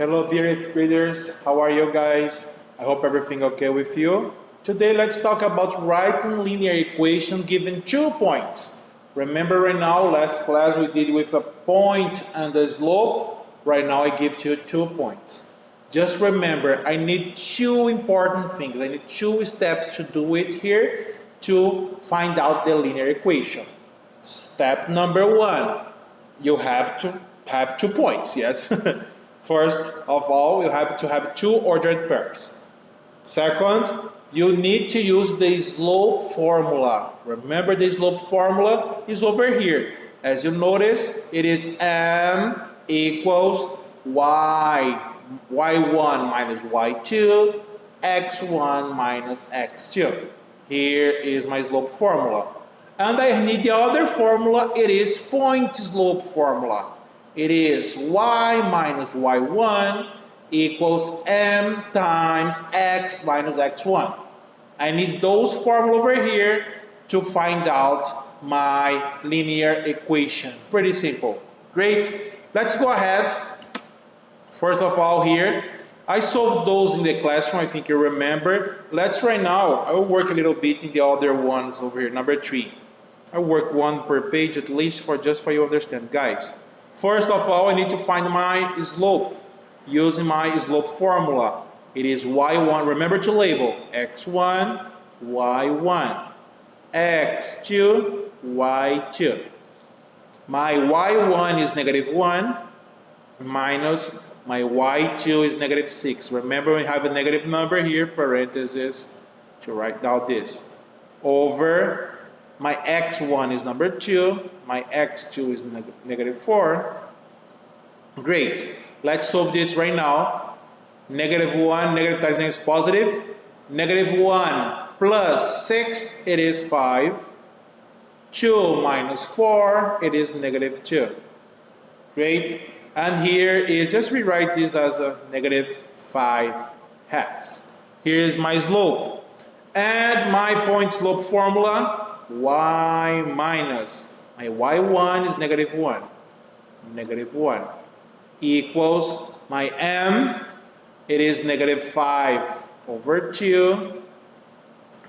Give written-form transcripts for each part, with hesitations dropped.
Hello dear eighth graders, how are you guys? I hope everything okay with you. Today let's talk about writing linear equation given 2 points. Remember right now, last class we did with a point and a slope. Right now I give to you 2 points. Just remember, I need two important things. I need two steps to do it here to find out the linear equation. Step number one, you have to have 2 points, yes? First of all, you have to have two ordered pairs. Second, you need to use the slope formula. Remember, the slope formula is over here. As you notice, it is m equals y1 minus y2, x1 minus x2. Here is my slope formula. And I need the other formula, it is point slope formula. It is y minus y1 equals m times x minus x1. I need those formulas over here to find out my linear equation. Pretty simple. Great. Let's go ahead. First of all here, I solved those in the classroom, I think you remember. Let's right now, I will work a little bit in the other ones over here, number 3. I work one per page at least for just for you understand, guys. First of all, I need to find my slope using my slope formula. It is y1, remember to label, x1, y1, x2, y2. My y1 is negative 1 minus my y2 is negative 6. Remember we have a negative number here, parenthesis, to write down this. Over my x1 is number 2, my x2 is negative 4. Great. Let's solve this right now. Negative 1, negative times negative is positive. Negative 1 plus 6, it is 5. 2 minus 4, it is negative 2. Great. And here is, just rewrite this as a negative 5 halves. Here is my slope. And my point slope formula, y minus, my y1 is negative 1. Negative 1 equals my m, it is negative 5 over 2.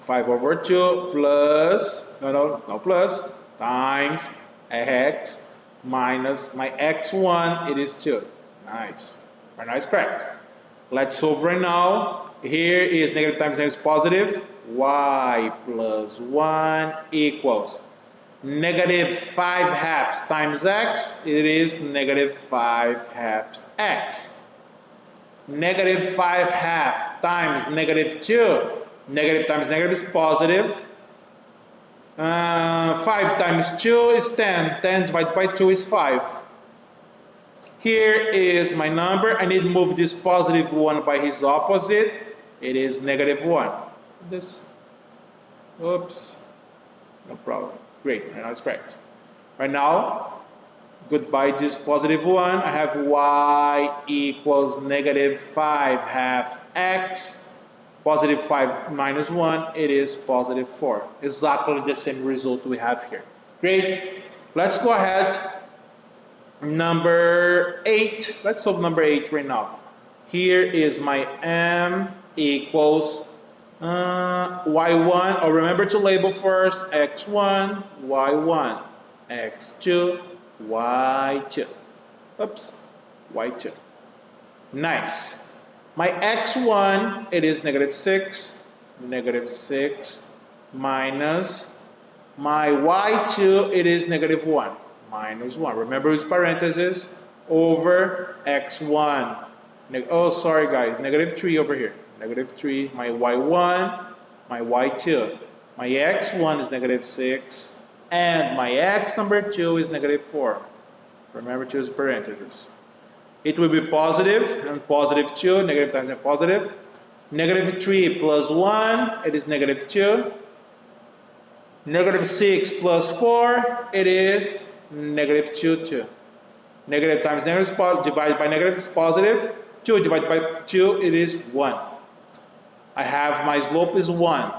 5 over 2 plus, no plus, times x minus my x1, it is 2. Nice. Very nice, correct. Let's solve right now. Here is negative times negative is positive. Y plus 1 equals negative 5 halves times x, it is negative 5 halves x. Negative 5 half times negative 2. Negative times negative is positive. 5 times 2 is 10. 10 divided by 2 is 5. Here is my number. I need to move this positive 1 by his opposite. It is negative 1. This. Oops. No problem. Great. Right now it's correct. Right now, goodbye this positive 1. I have y equals negative 5 half x. Positive 5 minus 1, it is positive 4. Exactly the same result we have here. Great. Let's go ahead. Number 8. Let's solve number 8 right now. Here is my m equals y1. Oh, remember to label first x1, y1, x2, y2. Oops, y2. Nice. My x1, it is negative 6 minus my y2, it is negative 1, minus 1. Remember use parentheses over x1. Oh, sorry guys, negative 3 over here. Negative 3, my y1, my y2. My x1 is negative 6, and my x number 2 is negative 4. Remember to use parentheses. It will be positive, and positive 2, negative times negative positive. Negative 3 plus 1, it is negative 2. Negative 6 plus 4, it is negative 2, 2. Negative times negative is divided by negative is positive. 2 divided by 2, it is 1. I have my slope is 1.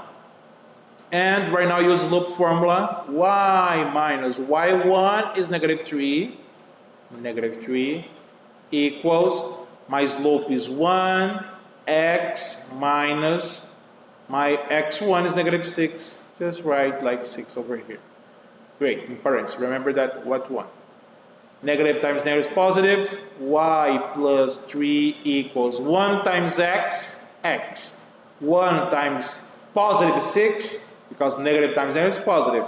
And right now use slope formula. Y minus y1 is negative 3. Negative 3 equals My slope is 1, x minus, my x1 is negative 6. Just write like 6 over here. Great, in parentheses, remember that what 1? Negative times negative is positive, y plus 3 equals 1 times x, x. 1 times positive 6, because negative times negative is positive.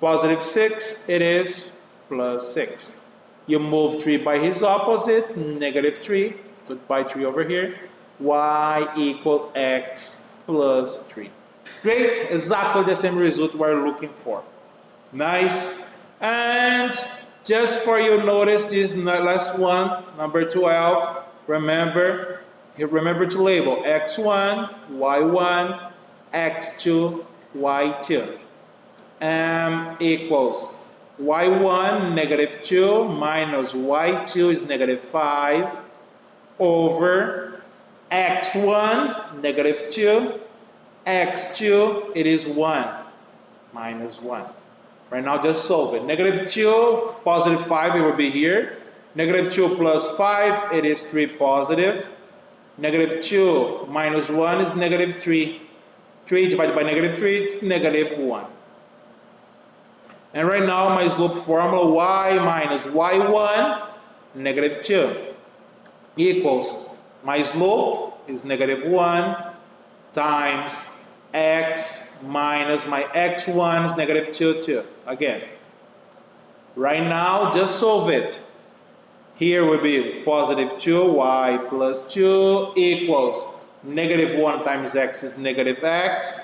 Positive 6, it is plus 6. You move 3 by his opposite, negative 3. Goodbye 3 over here. Y equals x plus 3. Great, exactly the same result we're looking for. Nice. And just for you notice this last one, number 12. Remember to label x1, y1, x2, y2. Equals y1 negative 2 minus y2 is negative 5 over x1 negative 2, x2 it is 1 minus 1. Right now just solve it. Negative 2, positive 5, it will be here. Negative 2 plus 5, it is 3 positive. Negative 2 minus 1 is negative 3. 3 divided by negative 3 is negative 1. And right now my slope formula y minus y1 negative 2 equals my slope is negative 1 times x minus my x1 is negative 2. Again, right now just solve it. Here will be positive 2y plus 2 equals negative 1 times x is negative x.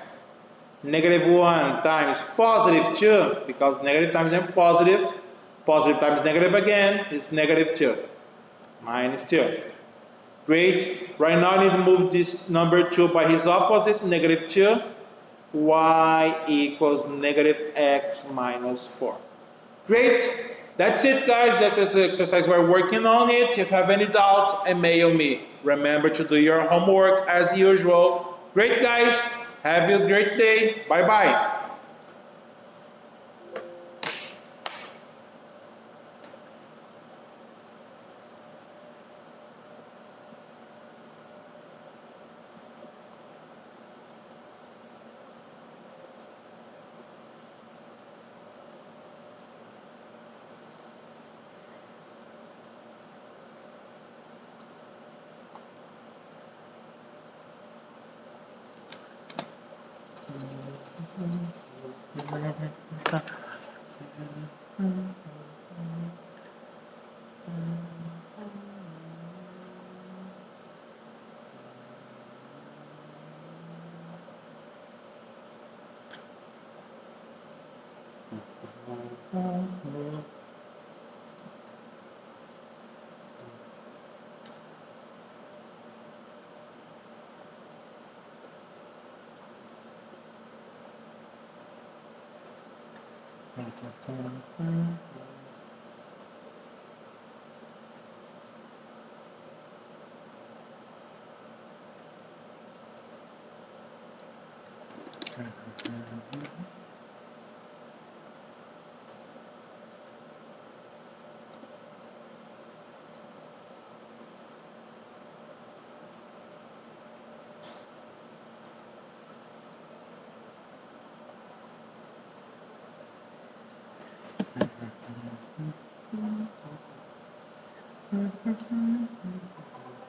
Negative 1 times positive 2, because negative times positive, positive times negative again is negative 2, minus 2. Great. Right now I need to move this number 2 by his opposite, negative 2. Y equals negative x minus 4. Great. That's it, guys. That's the exercise we're working on it. If you have any doubt, email me. Remember to do your homework as usual. Great, guys. Have a great day. Bye-bye.